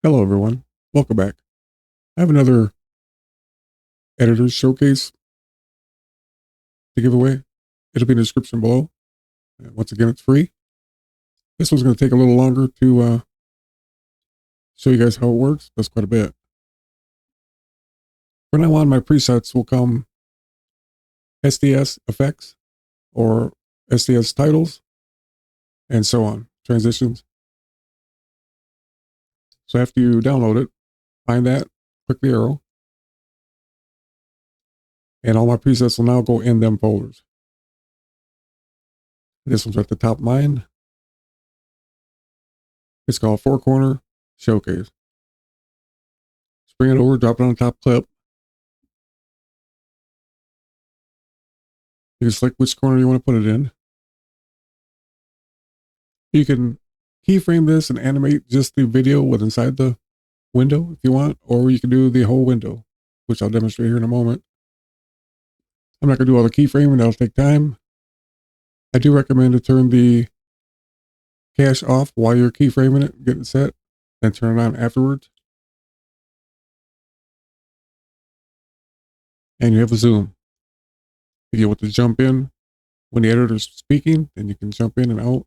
Hello, everyone. Welcome back. I have another editor's showcase to give away. It'll be in the description below. Once again, it's free. This one's going to take a little longer to show you guys how it works. That's quite a bit. From now on, my presets will come SDS effects or SDS titles and so on, transitions. So after you download it, find that, click the arrow, and all my presets will now go in them folders. This one's at the top of mine. It's called Four Corner Showcase. Just bring it over, drop it on the top clip. You can select which corner you want to put it in. You can keyframe this and animate just the video with inside the window if you want, or you can do the whole window, which I'll demonstrate here in a moment. I'm not going to do all the keyframing, that'll take time. I do recommend to turn the cache off while you're keyframing it, get it set, then turn it on afterwards. And you have a zoom. If you want to jump in when the editor's speaking, then you can jump in and out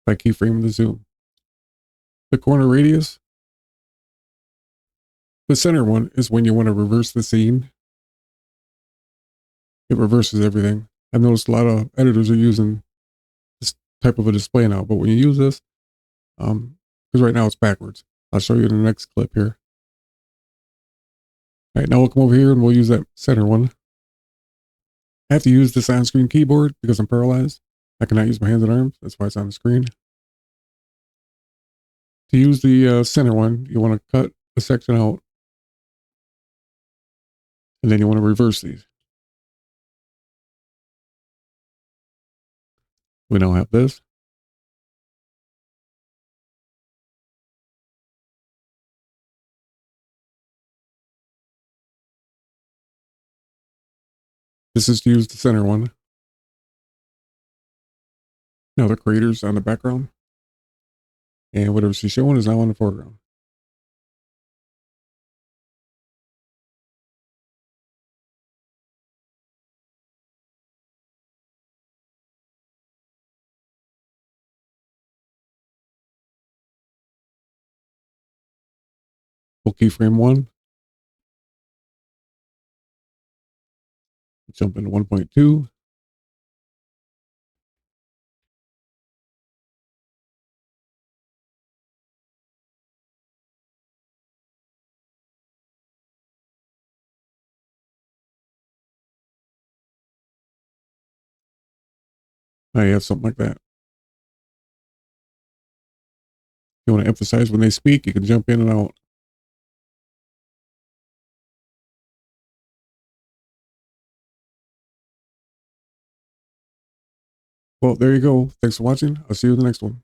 by keyframing the zoom. The corner radius. The center one is when you want to reverse the scene. It reverses everything. I've noticed a lot of editors are using this type of a display now, but when you use this, because right now it's backwards. I'll show you in the next clip here. All right, now we'll come over here and we'll use that center one. I have to use this on-screen keyboard because I'm paralyzed. I cannot use my hands and arms. That's why it's on the screen. To use the center one, you want to cut a section out. And then you want to reverse these. We now have this. This is to use the center one. Now the crater's on the background. And whatever she's showing is now on the foreground. We'll keyframe one. Jump into 1.2. Now you have something like that. You want to emphasize when they speak, you can jump in and out. Well, there you go. Thanks for watching. I'll see you in the next one.